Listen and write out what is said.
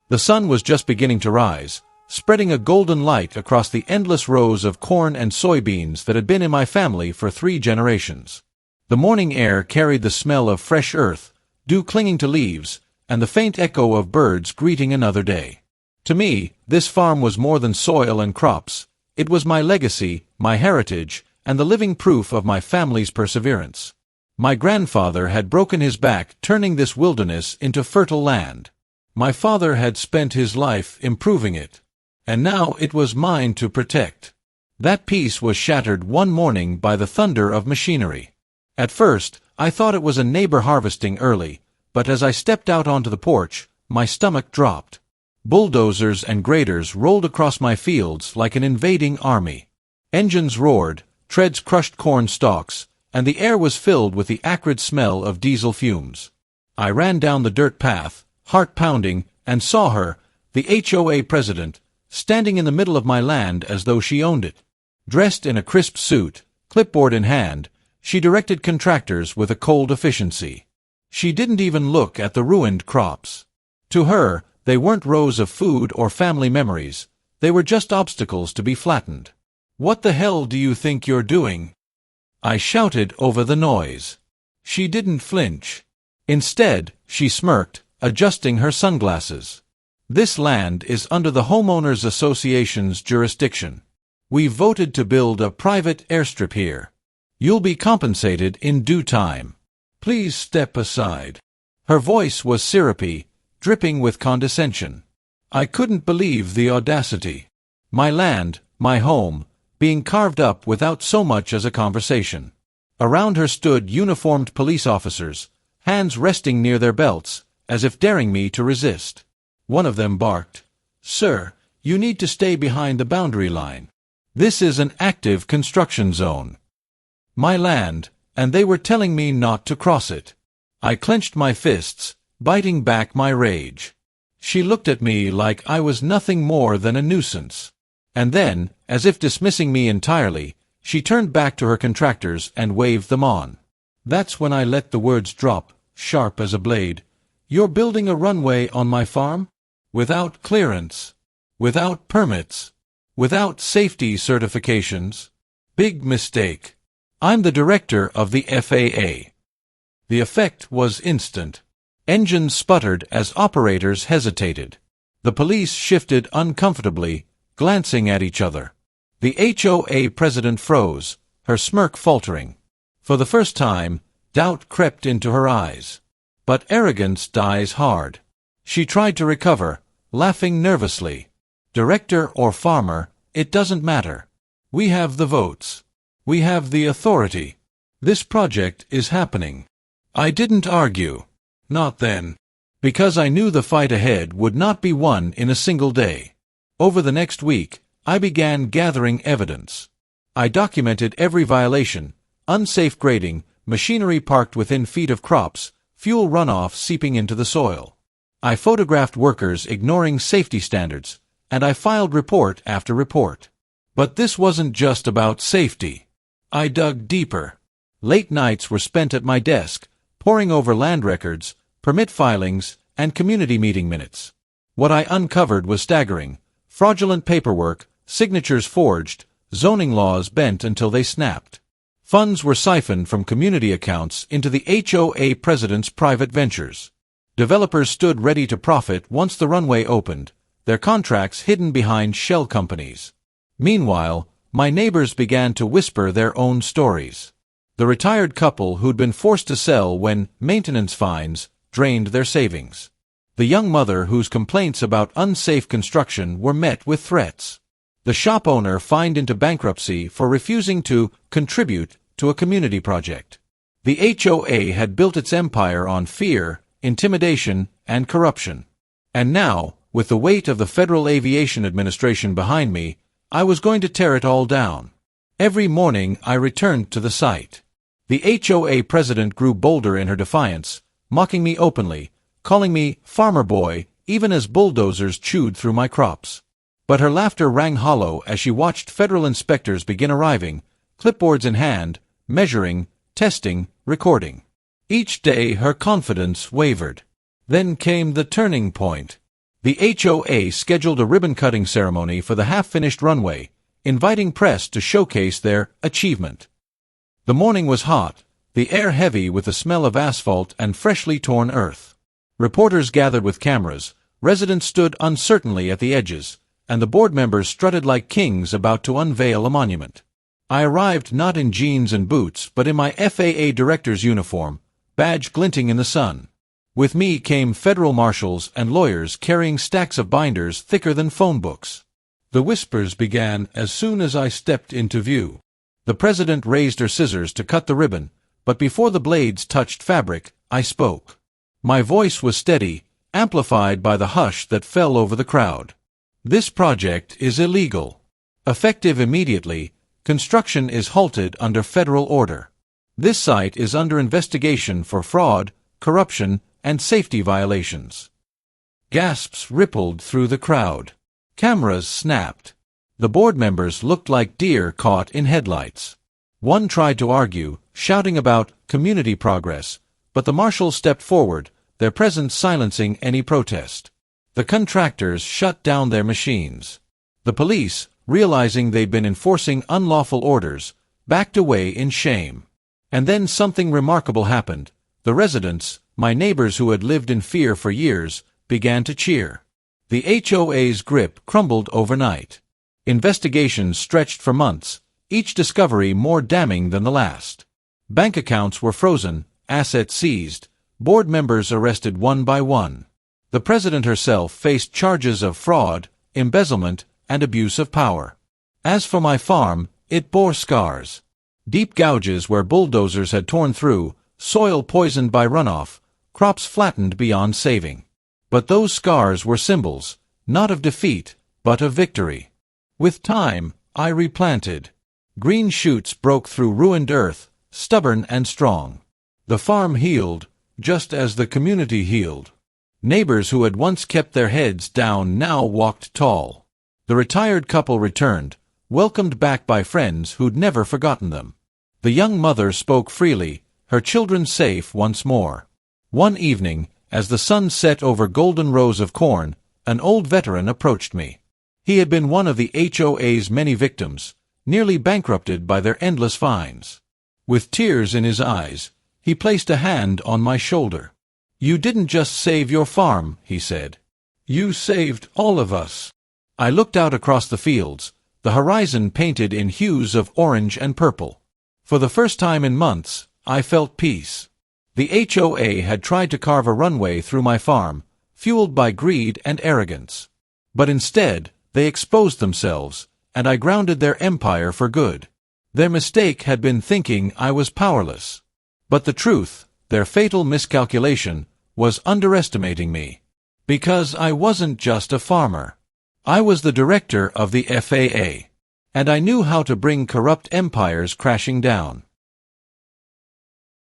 The sun was just beginning to rise, spreading a golden light across the endless rows of corn and soybeans that had been in my family for 3 generations. The morning air carried the smell of fresh earth, dew clinging to leaves, and the faint echo of birds greeting another day. To me, this farm was more than soil and crops. It was my legacy, my heritage, and the living proof of my family's perseverance. My grandfather had broken his back turning this wilderness into fertile land. My father had spent his life improving it, and now it was mine to protect. That peace was shattered one morning by the thunder of machinery. At first, I thought it was a neighbor harvesting early, but as I stepped out onto the porch, my stomach dropped. Bulldozers and graders rolled across my fields like an invading army. Engines roared, treads crushed corn stalks, and the air was filled with the acrid smell of diesel fumes. I ran down the dirt path, heart pounding, and saw her, the HOA president, standing in the middle of my land as though she owned it. Dressed in a crisp suit, clipboard in hand, she directed contractors with a cold efficiency. She didn't even look at the ruined crops. To her, they weren't rows of food or family memories. They were just obstacles to be flattened. "What the hell do you think you're doing?" I shouted over the noise. She didn't flinch. Instead, she smirked, adjusting her sunglasses. "This land is under the Homeowners Association's jurisdiction. We voted to build a private airstrip here. You'll be compensated in due time. Please step aside." Her voice was syrupy, dripping with condescension. I couldn't believe the audacity. My land, my home, being carved up without so much as a conversation. Around her stood uniformed police officers, hands resting near their belts, as if daring me to resist. One of them barked, "Sir, you need to stay behind the boundary line. This is an active construction zone. My land, and they were telling me not to cross it." I clenched my fists, biting back my rage. She looked at me like I was nothing more than a nuisance. And then, as if dismissing me entirely, she turned back to her contractors and waved them on. That's when I let the words drop, sharp as a blade. "You're building a runway on my farm? Without clearance? Without permits? Without safety certifications? Big mistake. I'm the director of the FAA." The effect was instant. Engines sputtered as operators hesitated. The police shifted uncomfortably, glancing at each other. The HOA president froze, her smirk faltering. For the first time, doubt crept into her eyes. But arrogance dies hard. She tried to recover, laughing nervously. "Director or farmer, it doesn't matter. We have the votes. We have the authority. This project is happening." I didn't argue. Not then. Because I knew the fight ahead would not be won in a single day. Over the next week, I began gathering evidence. I documented every violation: unsafe grading, machinery parked within feet of crops, fuel runoff seeping into the soil. I photographed workers ignoring safety standards, and I filed report after report. But this wasn't just about safety. I dug deeper. Late nights were spent at my desk, poring over land records, permit filings, and community meeting minutes. What I uncovered was staggering: fraudulent paperwork, signatures forged, zoning laws bent until they snapped. Funds were siphoned from community accounts into the HOA president's private ventures. Developers stood ready to profit once the runway opened, their contracts hidden behind shell companies. Meanwhile, my neighbors began to whisper their own stories. The retired couple who'd been forced to sell when maintenance fines drained their savings. The young mother whose complaints about unsafe construction were met with threats. The shop owner fined into bankruptcy for refusing to contribute to a community project. The HOA had built its empire on fear, intimidation, and corruption. And now, with the weight of the Federal Aviation Administration behind me, I was going to tear it all down. Every morning I returned to the site. The HOA president grew bolder in her defiance, mocking me openly, calling me farmer boy, even as bulldozers chewed through my crops. But her laughter rang hollow as she watched federal inspectors begin arriving, clipboards in hand, measuring, testing, recording. Each day her confidence wavered. Then came the turning point. The HOA scheduled a ribbon-cutting ceremony for the half-finished runway, inviting press to showcase their achievement. The morning was hot, the air heavy with the smell of asphalt and freshly torn earth. Reporters gathered with cameras, residents stood uncertainly at the edges, and the board members strutted like kings about to unveil a monument. I arrived not in jeans and boots but in my FAA director's uniform, badge glinting in the sun. With me came federal marshals and lawyers carrying stacks of binders thicker than phone books. The whispers began as soon as I stepped into view. The president raised her scissors to cut the ribbon, but before the blades touched fabric, I spoke. My voice was steady, amplified by the hush that fell over the crowd. This project is illegal. Effective immediately, construction is halted under federal order. This site is under investigation for fraud, corruption, and safety violations. Gasps rippled through the crowd. Cameras snapped. The board members looked like deer caught in headlights. One tried to argue, shouting about community progress, but the marshals stepped forward, their presence silencing any protest. The contractors shut down their machines. The police, realizing they'd been enforcing unlawful orders, backed away in shame. And then something remarkable happened. The residents, my neighbors who had lived in fear for years, began to cheer. The HOA's grip crumbled overnight. Investigations stretched for months, each discovery more damning than the last. Bank accounts were frozen, assets seized, board members arrested one by one. The president herself faced charges of fraud, embezzlement, and abuse of power. As for my farm, it bore scars. Deep gouges where bulldozers had torn through, soil poisoned by runoff, crops flattened beyond saving. But those scars were symbols, not of defeat, but of victory. With time, I replanted. Green shoots broke through ruined earth, stubborn and strong. The farm healed, just as the community healed. Neighbors who had once kept their heads down now walked tall. The retired couple returned, welcomed back by friends who'd never forgotten them. The young mother spoke freely, her children safe once more. One evening, as the sun set over golden rows of corn, an old veteran approached me. He had been one of the HOA's many victims, nearly bankrupted by their endless fines. With tears in his eyes, he placed a hand on my shoulder. "You didn't just save your farm," he said. "You saved all of us." I looked out across the fields, the horizon painted in hues of orange and purple. For the first time in months, I felt peace. The HOA had tried to carve a runway through my farm, fueled by greed and arrogance. But instead, they exposed themselves, and I grounded their empire for good. Their mistake had been thinking I was powerless. But the truth, their fatal miscalculation, was underestimating me. Because I wasn't just a farmer. I was the director of the FAA. And I knew how to bring corrupt empires crashing down.